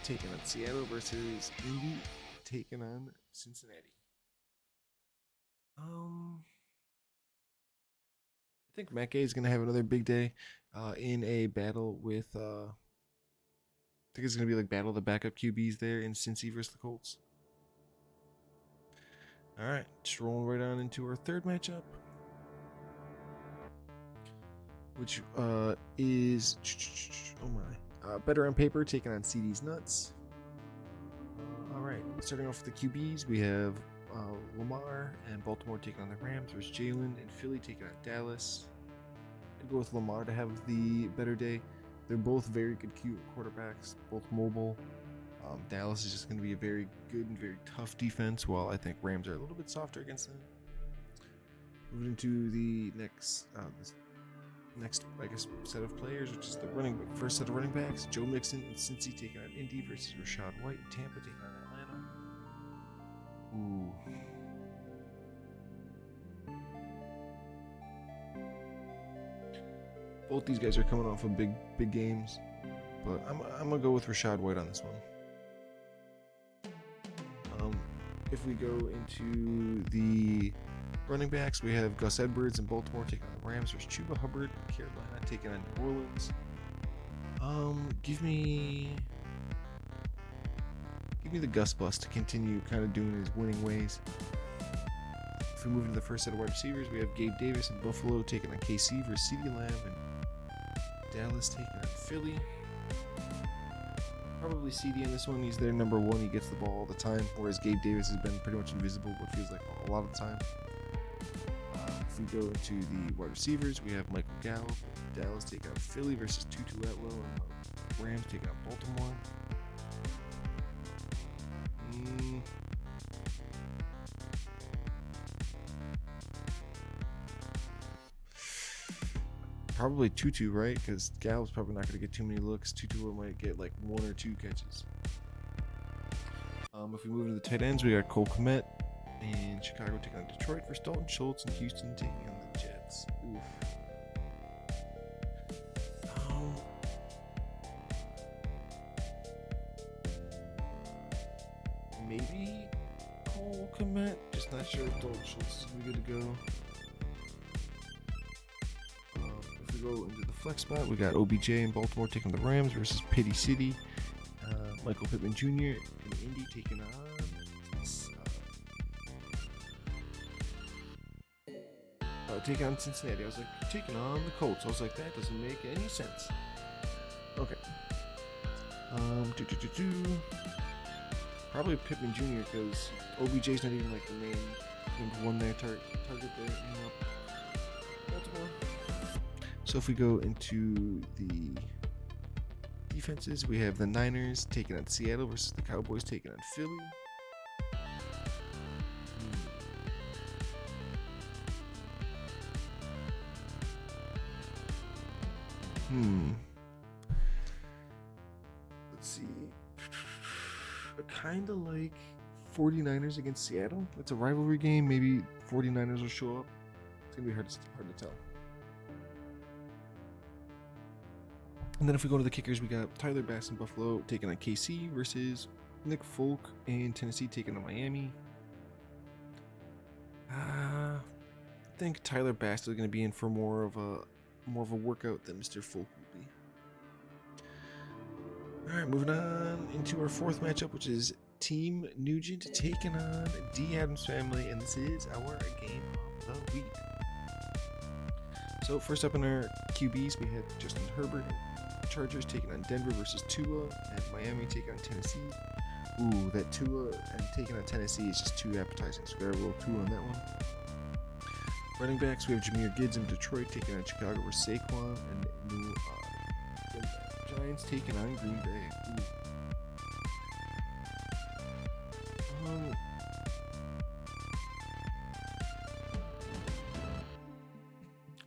taking on Seattle versus Indy taking on Cincinnati. I think Matt Gay is going to have another big day in a battle with I think it's going to be like battle of the backup QBs there in Cincy versus the Colts. All right, just rolling right on into our third matchup, which is Better on Paper taking on CD's Nuts. All right, starting off with the QBs, we have Lamar and Baltimore taking on the Rams versus Jalen and Philly taking on Dallas. I'd go with Lamar to have the better day. They're both very good quarterbacks, both mobile. Dallas is just going to be a very good and very tough defense, while I think Rams are a little bit softer against them. Moving into the next, I guess, set of players, which is the first set of running backs. Joe Mixon and Cincy taking on Indy versus Rashad White and Tampa taking on Atlanta. Ooh. Both these guys are coming off of big games, but I'm gonna go with Rashad White on this one. If we go into the running backs, we have Gus Edwards in Baltimore taking on the Rams versus Chuba Hubbard in Carolina taking on New Orleans. Give me the Gus bus to continue kind of doing his winning ways. If we move into the first set of wide receivers, we have Gabe Davis in Buffalo taking on KC versus CeeDee Lamb and Dallas taking on Philly. Probably CD in this one. He's their number one. He gets the ball all the time, whereas Gabe Davis has been pretty much invisible, what feels like a lot of the time. If we go into the wide receivers, we have Michael Gallup, Dallas taking on Philly versus Tutu Atwell, and Rams taking on Baltimore. Probably Tutu, right? Because Gallup's probably not going to get too many looks. Tutu might get like 1 or 2 catches. If we move into the tight ends, we got Cole Kmet in Chicago taking on Detroit versus Dalton Schultz, and Houston taking on the Jets. Oof. Maybe Cole Kmet. Just not sure if Dalton Schultz is going to be good to go. If we go into the flex spot, we got OBJ in Baltimore taking the Rams versus Pity City. Michael Pittman Jr. in Indy taking on Cincinnati. I was like, taking on the Colts. I was like, that doesn't make any sense. Okay. Probably Pittman Jr. because OBJ's not even like the main number one there target there. Baltimore. So if we go into the defenses, we have the Niners taking on Seattle versus the Cowboys taking on Philly. Let's see. I kind of like 49ers against Seattle. It's a rivalry game. Maybe 49ers will show up. It's going to be hard to tell. And then if we go to the kickers, we got Tyler Bass in Buffalo taking on KC versus Nick Folk in Tennessee taking on Miami. I think Tyler Bass is going to be in for more of a workout than Mr. Folk will be. All right, moving on into our fourth matchup, which is Team Nugent taking on D. Adams family, and this is our game of the week. So first up in our QBs, we have Justin Herbert, Chargers taking on Denver versus Tua, and Miami taking on Tennessee. Ooh, that Tua and taking on Tennessee is just too appetizing, so we got a little Tua on that one. Running backs, we have Jahmyr Gibbs in Detroit taking on Chicago versus Saquon, and the Giants taking on Green Bay.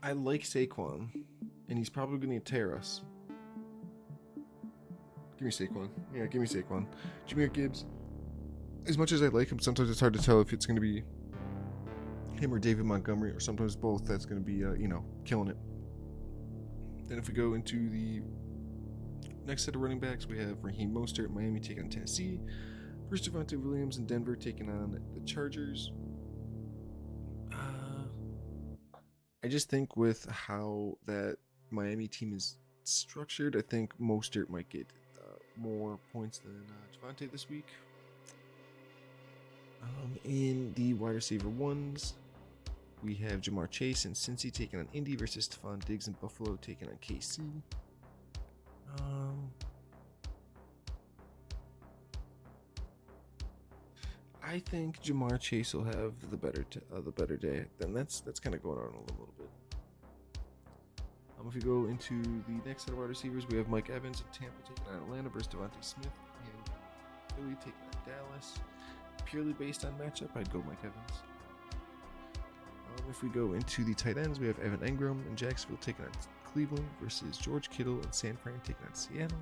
I like Saquon, and he's probably going to tear us. Give me Saquon. Yeah, give me Saquon. Jahmyr Gibbs, as much as I like him, sometimes it's hard to tell if it's going to be him or David Montgomery, or sometimes both. That's going to be, killing it. Then if we go into the next set of running backs, we have Raheem Mostert, Miami taking on Tennessee, versus Devontae Williams in Denver taking on the Chargers. I just think with how that Miami team is structured, I think Mostert might get more points than Devontae this week. In the wide receiver ones, we have Jamar Chase and Cincy taking on Indy versus Stephon Diggs and Buffalo taking on KC. I think Jamar Chase will have the better day. Then that's kind of going on a little bit. If we go into the next set of wide receivers, we have Mike Evans of Tampa taking on Atlanta versus Devontae Smith, and Philly taking on Dallas. Purely based on matchup, I'd go Mike Evans. If we go into the tight ends, we have Evan Engram in Jacksonville taking on Cleveland versus George Kittle and San Fran taking on Seattle.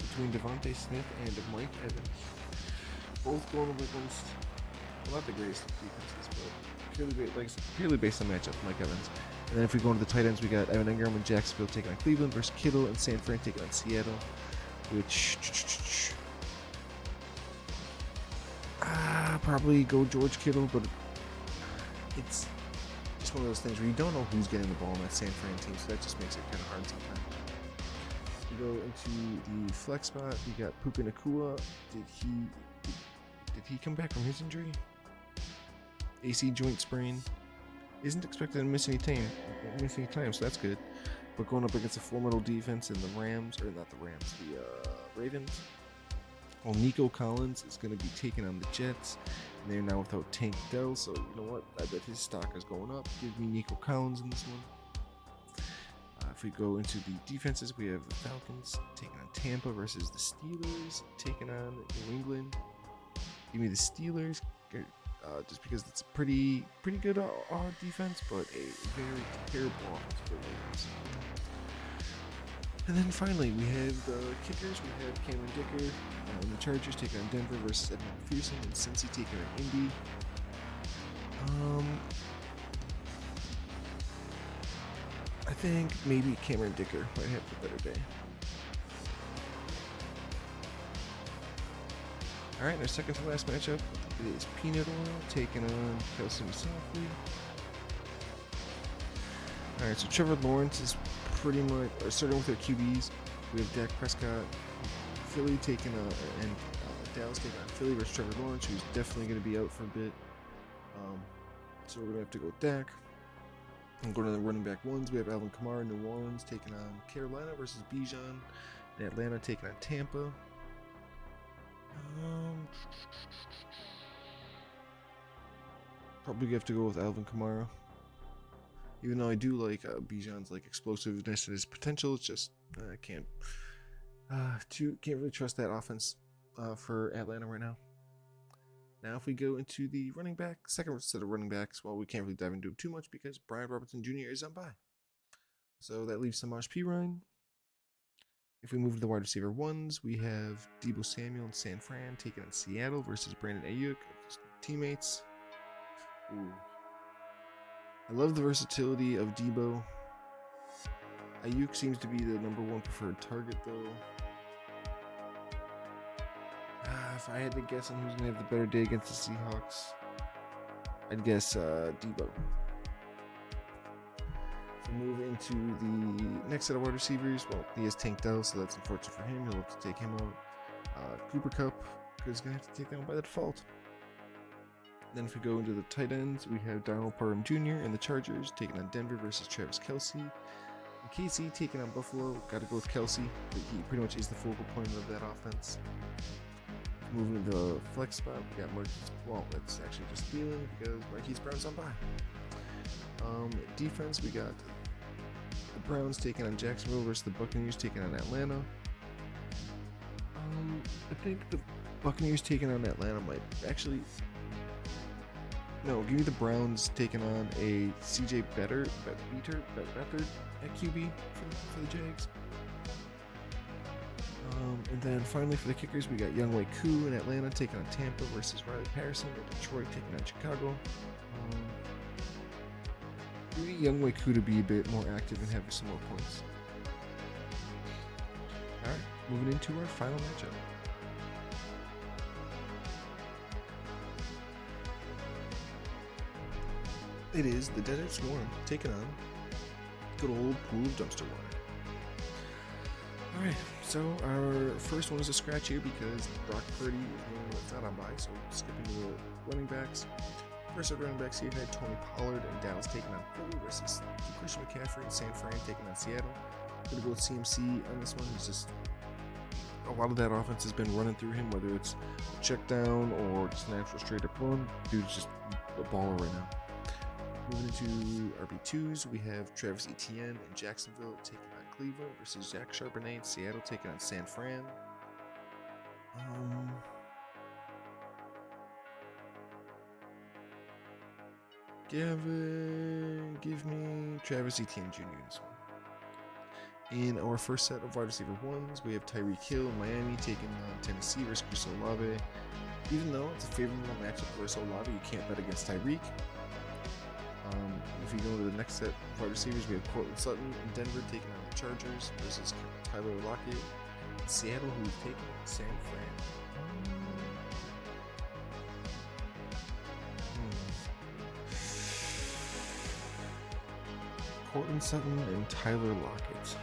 Between Devontae Smith and Mike Evans, both going up against, well, not the greatest of defenses, but purely based on matchup, Mike Evans. And then if we go into the tight ends, we got Evan Engram in Jacksonville taking on Cleveland versus Kittle and San Fran taking on Seattle, which probably go George Kittle, but it's just one of those things where you don't know who's getting the ball on that San Fran team, so that just makes it kind of hard sometimes. we go into the flex spot, we got Puka Nacua. Did he come back from his injury? AC joint sprain. Isn't expected to miss any time, so that's good. But going up against a formidable defense in the Ravens. Well, Nico Collins is going to be taking on the Jets, and they're now without Tank Dell, so you know what? I bet his stock is going up. Give me Nico Collins in this one. If we go into the defenses, we have the Falcons taking on Tampa versus the Steelers taking on New England. Give me the Steelers, just because it's a pretty good defense, but a very terrible offense for the Ravens. And then finally, we have the kickers. We have Cameron Dicker and the Chargers taking on Denver versus Edmund McPherson, and Cincy taking on Indy. I think maybe Cameron Dicker might have the better day. Alright, our second to last matchup is Peanut Oil taking on Kelsey Softly. Alright, so Trevor Lawrence is pretty much starting with their QBs. We have Dak Prescott, Philly taking on, and Dallas taking on Philly versus Trevor Lawrence, who's definitely going to be out for a bit. So we're going to have to go with Dak. I'm going to the running back ones. We have Alvin Kamara in New Orleans taking on Carolina versus Bijan, and Atlanta taking on Tampa. Probably have to go with Alvin Kamara. Even though I do like Bijan's like explosiveness and his potential, it's just I can't really trust that offense for Atlanta right now. Now, if we go into the running back, second set of running backs, well, we can't really dive into it too much because Brian Robinson Jr. is on bye. So that leaves Samaje Perine. If we move to the wide receiver ones, we have Deebo Samuel and San Fran taking on Seattle versus Brandon Ayuk, teammates. Ooh. I love the versatility of Deebo. Ayuk seems to be the number one preferred target, though. If I had to guess on who's going to have the better day against the Seahawks, I'd guess Deebo. So move into the next set of wide receivers. Well, he has Tank Dell, so that's unfortunate for him. He'll have to take him out. Cooper Kupp is going to have to take that one by default. Then if we go into the tight ends, we have Donald Parham Jr. and the Chargers taking on Denver versus Travis Kelce. And KC taking on Buffalo. Got to go with Kelce. He pretty much is the focal point of that offense. Moving to the flex spot, we got Marquise. Well, that's actually just Thielen because Marquise Brown's on bye. Defense, we got the Browns taking on Jacksonville versus the Buccaneers taking on Atlanta. I think the Buccaneers taking on Atlanta might actually. No, give me the Browns taking on a CJ Beathard at QB for the Jags. And then finally for the kickers, we got Younghoe Koo in Atlanta taking on Tampa versus Riley Patterson in Detroit taking on Chicago. We need Younghoe Koo to be a bit more active and have some more points. Alright, moving into our final matchup. It is the Desert Swarm taking on good old Pool of Dumpster Water. Alright, so our first one is a scratch here because Brock Purdy is the only one that's not on bye, so skipping to the running backs. First set of running backs here had Tony Pollard and Dallas taking on Philly versus Christian McCaffrey and San Fran taking on Seattle. I'm going to go with CMC on this one. He's just a lot of that offense has been running through him, whether it's a check down or just an actual straight up run. Dude's just a baller right now. Moving into RB2s, we have Travis Etienne in Jacksonville taking on Cleveland versus Zach Charbonnet in Seattle taking on San Fran. Give me Travis Etienne Jr. in this one. In our first set of wide receiver ones, we have Tyreek Hill in Miami taking on Tennessee versus Chris Olave. Even though it's a favorable matchup versus Olave, you can't bet against Tyreek. If you go to the next set of wide receivers, we have Courtland Sutton in Denver taking on the Chargers versus Tyler Lockett in Seattle, who's taking on San Fran. Courtland Sutton and Tyler Lockett.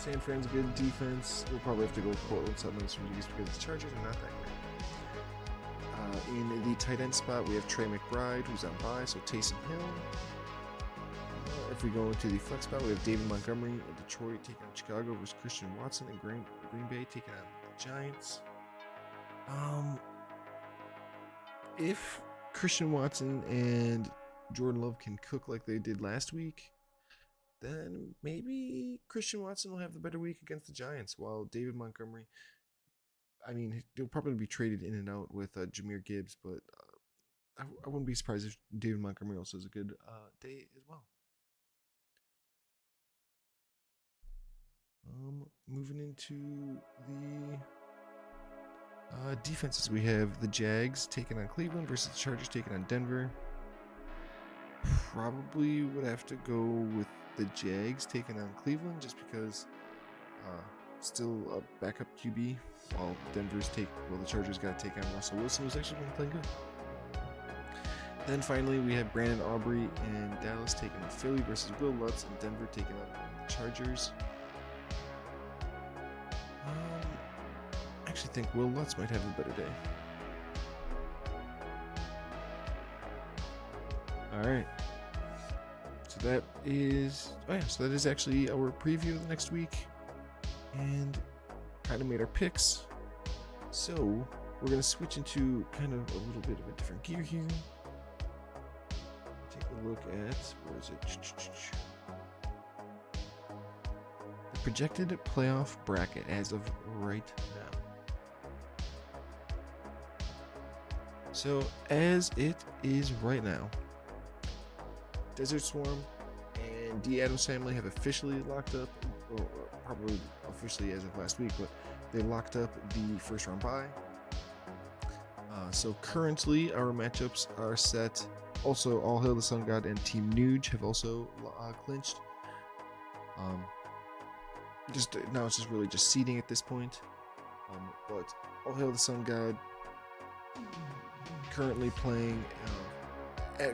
San Fran's good defense. We'll probably have to go with Portland Sutherland just because the Chargers are not that great. In the tight end spot, we have Trey McBride, who's on bye, so Taysom Hill. If we go into the flex spot, we have David Montgomery in Detroit taking on Chicago versus Christian Watson in Green Bay taking on the Giants. If Christian Watson and Jordan Love can cook like they did last week, then maybe Christian Watson will have the better week against the Giants, while David Montgomery, I mean, he'll probably be traded in and out with Jahmyr Gibbs, but I wouldn't be surprised if David Montgomery also has a good day as well. Moving into the defenses, we have the Jags taking on Cleveland versus the Chargers taking on Denver. Probably would have to go with the Jags taking on Cleveland just because still a backup QB, while the Chargers got to take on Russell Wilson, who's actually been playing good. Then finally, we have Brandon Aubrey and Dallas taking on Philly versus Will Lutz and Denver taking on the Chargers. I actually think Will Lutz might have a better day. All right. So that is actually our preview of the next week, and kind of made our picks. So we're gonna switch into kind of a little bit of a different gear here. Take a look at where is it? The projected playoff bracket as of right now. So as it is right now, Desert Swarm and D. Adams Family have officially locked up, well, probably officially as of last week, but they locked up the first round bye. So currently our matchups are set. Also, All Hail the Sun God and Team Nuge have also clinched. Now it's just really just seeding at this point. But All Hail the Sun God currently playing.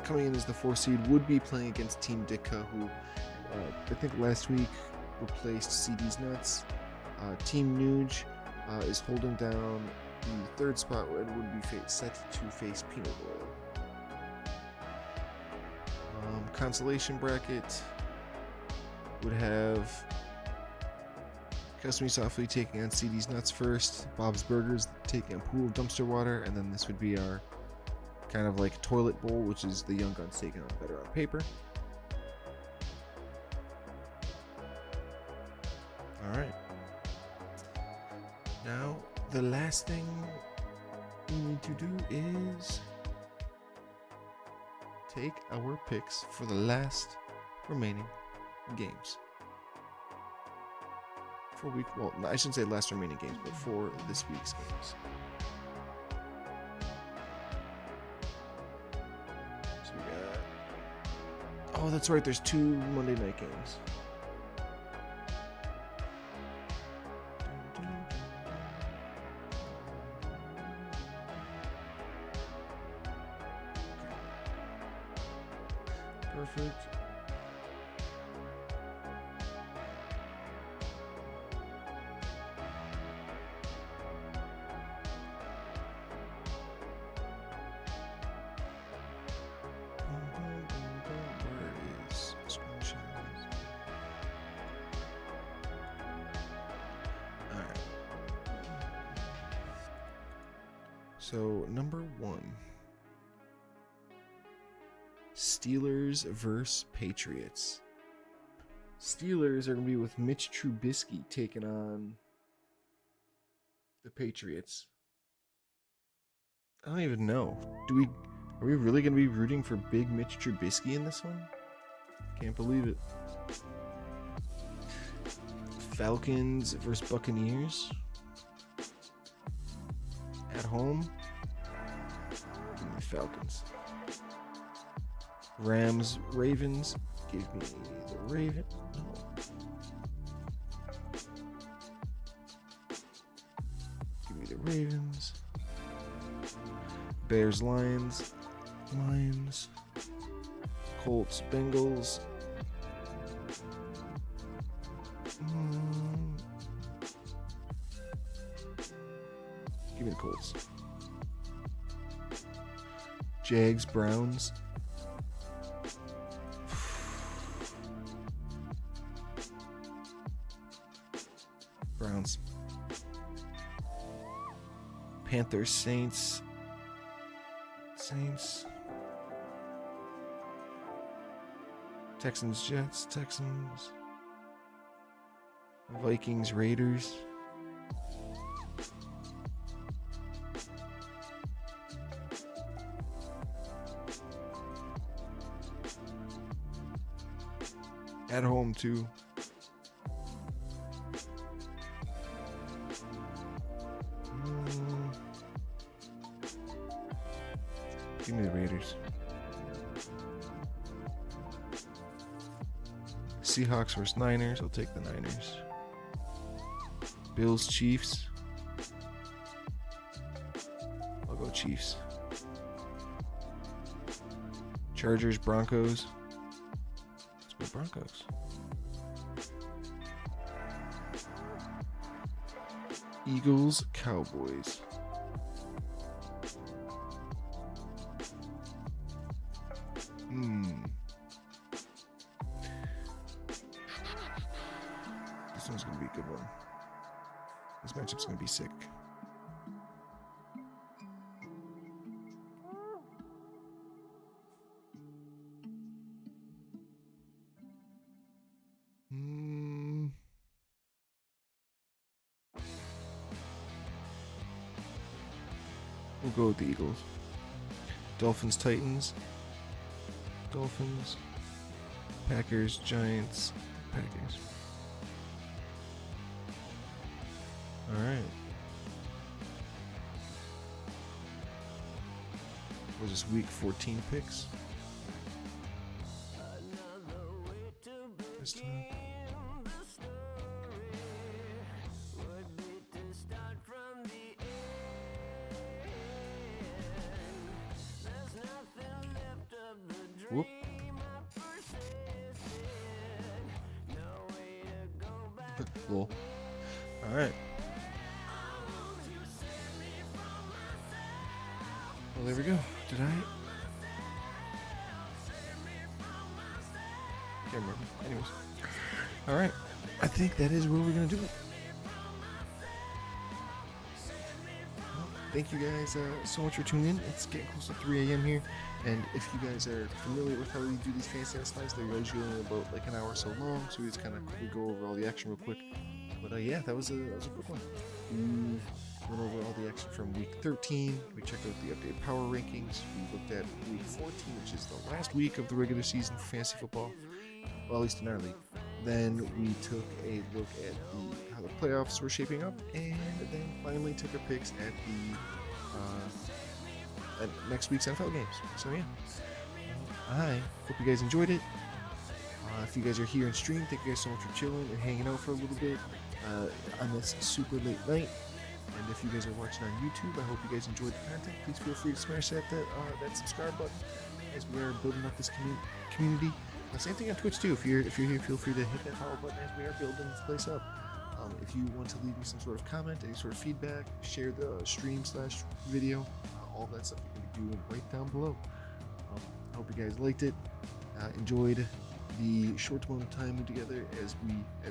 Coming in as the 4 seed, would be playing against Team Ditka, who I think last week replaced CD's Nuts. Team Nuge is holding down the 3rd spot, where it would be set to face Peanut Oil. Consolation bracket would have Custom Softly taking on CD's Nuts first, Bob's Burgers taking on Pool of Dumpster Water, and then this would be our kind of like Toilet Bowl, which is the Young Guns taking on Better on Paper. Alright. Now, the last thing we need to do is take our picks for the last remaining games. Well, I shouldn't say last remaining games, but for this week's games. Oh, that's right. There's 2 Monday night games. Perfect. So, number 1. Steelers versus Patriots. Steelers are going to be with Mitch Trubisky taking on the Patriots. I don't even know. Are we really going to be rooting for big Mitch Trubisky in this one? Can't believe it. Falcons versus Buccaneers. At home, give me the Falcons. Rams, Ravens, give me the Ravens. No. Give me the Ravens. Bears, Lions. Colts, Bengals. Give me the Colts. Jags, Browns. Browns. Panthers, Saints. Texans, Jets, Texans. Vikings, Raiders. At home too. Give me the Raiders. Seahawks versus Niners. I'll take the Niners. Bills, Chiefs. I'll go Chiefs. Chargers, Broncos. Let's go Broncos. Eagles, Cowboys. This one's going to be a good one. This matchup's going to be sick. We'll go with the Eagles. Dolphins, Titans. Dolphins. Packers, Giants, Packers. Alright. Was this week 14 picks? This time. Whoop. Cool. All right. Well, there we go. Did I? Can't remember. Anyways. All right. I think that is where we're gonna do it. Thank you guys so much for tuning in. It's getting close to 3 a.m. here, and if you guys are familiar with how we do these fantasy lives, they're usually only about like an hour or so long, so we just kind of go over all the action real quick. But yeah, that was a quick one. We went over all the action from week 13. We checked out the updated power rankings. We looked at week 14, which is the last week of the regular season for fantasy football, well, at least in our league. Then we took a look at how the playoffs were shaping up, and then finally took our picks at the next week's NFL games. So yeah, I hope you guys enjoyed it. If you guys are here in stream, thank you guys so much for chilling and hanging out for a little bit on this super late night. And if you guys are watching on YouTube, I hope you guys enjoyed the content. Please feel free to smash that subscribe button as we are building up this community. Same thing on Twitch too. If you're here, feel free to hit that follow button as we are building this place up. If you want to leave me some sort of comment, any sort of feedback, share the stream/video, all that stuff you can do right down below. I hope you guys liked it, enjoyed the short amount of time we together as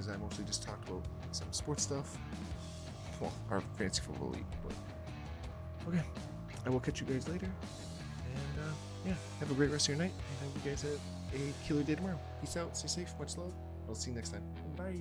I mostly just talked about some sports stuff. Well, our fantasy football league, but okay. I will catch you guys later, and yeah, have a great rest of your night, and I hope you guys have a killer day tomorrow. Peace out, stay safe, much love. I'll see you next time. Bye.